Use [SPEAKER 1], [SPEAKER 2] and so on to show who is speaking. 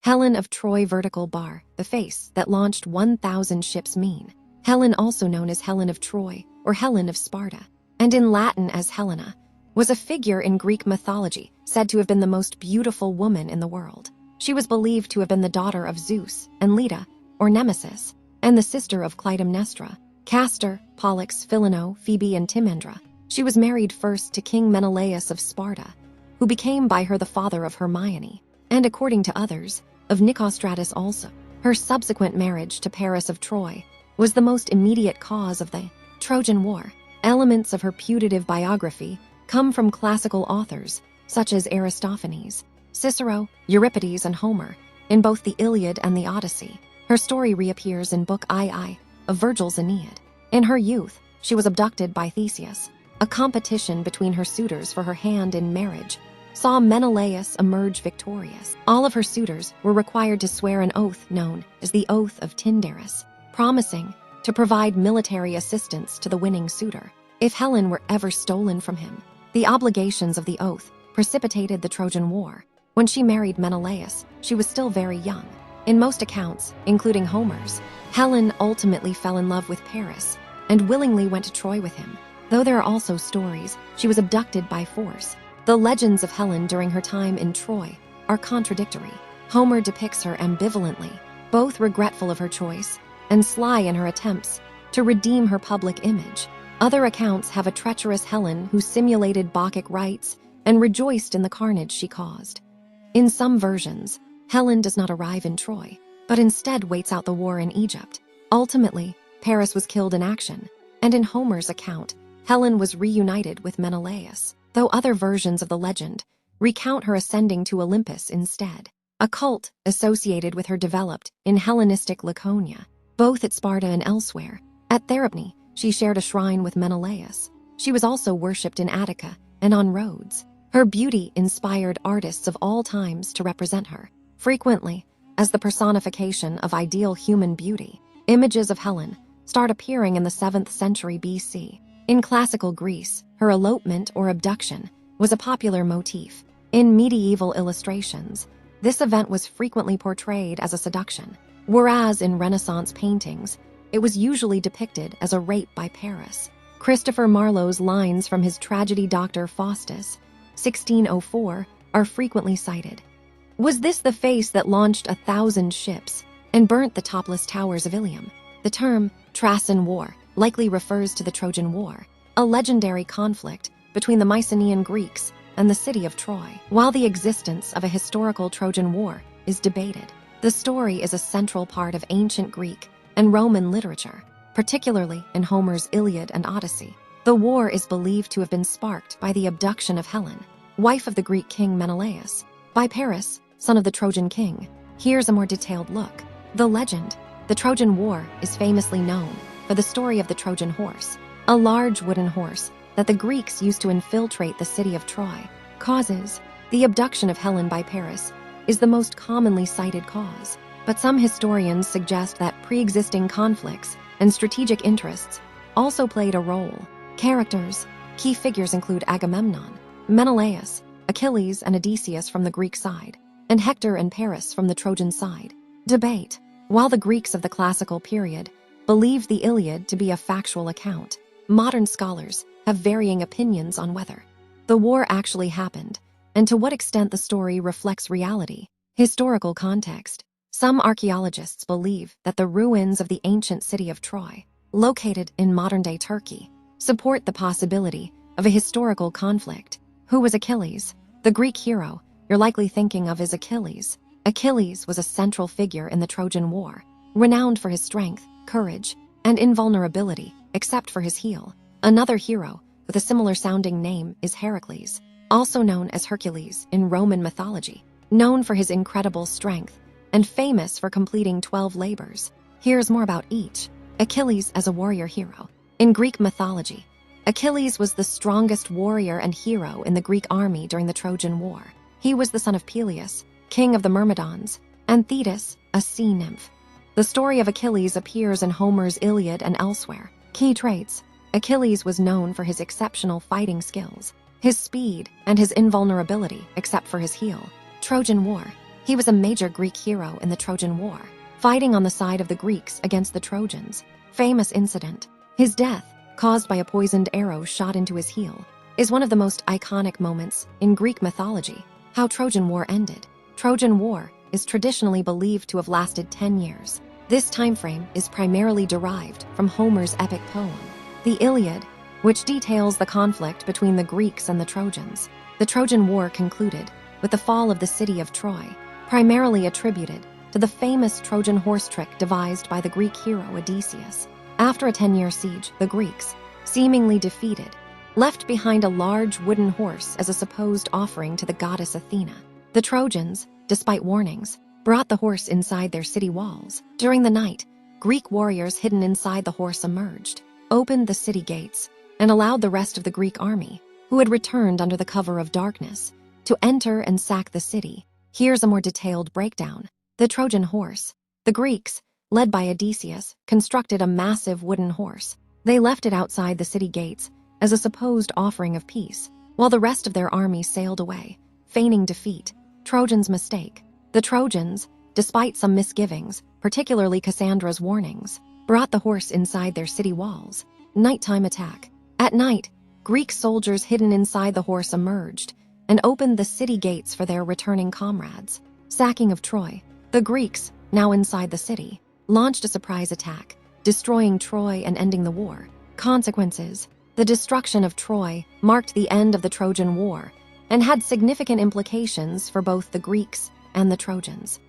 [SPEAKER 1] Helen of Troy vertical bar, the face that launched 1,000 ships mean. Helen, also known as Helen of Troy or Helen of Sparta, and in Latin as Helena, was a figure in Greek mythology said to have been the most beautiful woman in the world. She was believed to have been the daughter of Zeus and Leda, or Nemesis, and the sister of Clytemnestra, Castor, Pollux, Philonoe, Phoebe and Timandra. She was married first to King Menelaus of Sparta, who became by her the father of Hermione, and according to others, of Nicostratus also. Her subsequent marriage to Paris of Troy was the most immediate cause of the Trojan War. Elements of her putative biography come from classical authors such as Aristophanes, Cicero, Euripides, and Homer, in both the Iliad and the Odyssey. Her story reappears in Book II of Virgil's Aeneid. In her youth, she was abducted by Theseus. A competition between her suitors for her hand in marriage saw Menelaus emerge victorious. All of her suitors were required to swear an oath known as the Oath of Tyndaris, promising to provide military assistance to the winning suitor if Helen were ever stolen from him. The obligations of the oath precipitated the Trojan War. When she married Menelaus, she was still very young. In most accounts, including Homer's, Helen ultimately fell in love with Paris and willingly went to Troy with him, though there are also stories she was abducted by force. The legends of Helen during her time in Troy are contradictory. Homer depicts her ambivalently, both regretful of her choice and sly in her attempts to redeem her public image. Other accounts have a treacherous Helen who simulated Bacchic rites and rejoiced in the carnage she caused. In some versions, Helen does not arrive in Troy, but instead waits out the war in Egypt. Ultimately, Paris was killed in action, and in Homer's account, Helen was reunited with Menelaus, though other versions of the legend recount her ascending to Olympus instead. A cult associated with her developed in Hellenistic Laconia, both at Sparta and elsewhere. At Therapne, she shared a shrine with Menelaus. She was also worshipped in Attica and on Rhodes. Her beauty inspired artists of all times to represent her, frequently as the personification of ideal human beauty. Images of Helen start appearing in the 7th century BC. In classical Greece, her elopement or abduction was a popular motif. In medieval illustrations, this event was frequently portrayed as a seduction, whereas in Renaissance paintings, it was usually depicted as a rape by Paris. Christopher Marlowe's lines from his tragedy Dr. Faustus, 1604, are frequently cited. Was this the face that launched 1,000 ships and burnt the topless towers of Ilium? The term Trojan War likely refers to the Trojan War, a legendary conflict between the Mycenaean Greeks and the city of Troy. While the existence of a historical Trojan War is debated, the story is a central part of ancient Greek and Roman literature, particularly in Homer's Iliad and Odyssey. The war is believed to have been sparked by the abduction of Helen, wife of the Greek king Menelaus, by Paris, son of the Trojan king. Here's a more detailed look. The legend, the Trojan War, is famously known for the story of the Trojan horse, a large wooden horse that the Greeks used to infiltrate the city of Troy. Causes: the abduction of Helen by Paris is the most commonly cited cause, but some historians suggest that pre-existing conflicts and strategic interests also played a role. Characters: key figures include Agamemnon, Menelaus, Achilles and Odysseus from the Greek side, and Hector and Paris from the Trojan side. Debate: while the Greeks of the classical period believed the Iliad to be a factual account, modern scholars have varying opinions on whether the war actually happened and to what extent the story reflects reality. Historical context: some archaeologists believe that the ruins of the ancient city of Troy, located in modern-day Turkey, support the possibility of a historical conflict. Who was Achilles? The Greek hero you're likely thinking of is Achilles. Achilles was a central figure in the Trojan War, renowned for his strength, courage, and invulnerability, except for his heel. Another hero with a similar-sounding name is Heracles, also known as Hercules in Roman mythology, known for his incredible strength and famous for completing 12 labors. Here's more about each. Achilles as a warrior hero. In Greek mythology, Achilles was the strongest warrior and hero in the Greek army during the Trojan War. He was the son of Peleus, king of the Myrmidons, and Thetis, a sea nymph. The story of Achilles appears in Homer's Iliad and elsewhere. Key traits: Achilles was known for his exceptional fighting skills, his speed, and his invulnerability except for his heel. Trojan War. He was a major Greek hero in the Trojan War, fighting on the side of the Greeks against the Trojans. Famous incident. His death, caused by a poisoned arrow shot into his heel, is one of the most iconic moments in Greek mythology. How Trojan War ended. Trojan War is traditionally believed to have lasted 10 years. This time frame is primarily derived from Homer's epic poem, the Iliad, which details the conflict between the Greeks and the Trojans. The Trojan War concluded with the fall of the city of Troy, primarily attributed to the famous Trojan horse trick devised by the Greek hero Odysseus. After a 10-year siege, the Greeks, seemingly defeated, left behind a large wooden horse as a supposed offering to the goddess Athena. The Trojans, despite warnings, brought the horse inside their city walls. During the night, Greek warriors hidden inside the horse emerged, opened the city gates, and allowed the rest of the Greek army, who had returned under the cover of darkness, to enter and sack the city. Here's a more detailed breakdown. The Trojan horse. The Greeks, led by Odysseus, constructed a massive wooden horse. They left it outside the city gates as a supposed offering of peace, while the rest of their army sailed away, feigning defeat. Trojans' mistake. The Trojans, despite some misgivings, particularly Cassandra's warnings, brought the horse inside their city walls. Nighttime attack. At night, Greek soldiers hidden inside the horse emerged and opened the city gates for their returning comrades. Sacking of Troy. The Greeks, now inside the city, launched a surprise attack, destroying Troy and ending the war. Consequences. The destruction of Troy marked the end of the Trojan War and had significant implications for both the Greeks and the Trojans.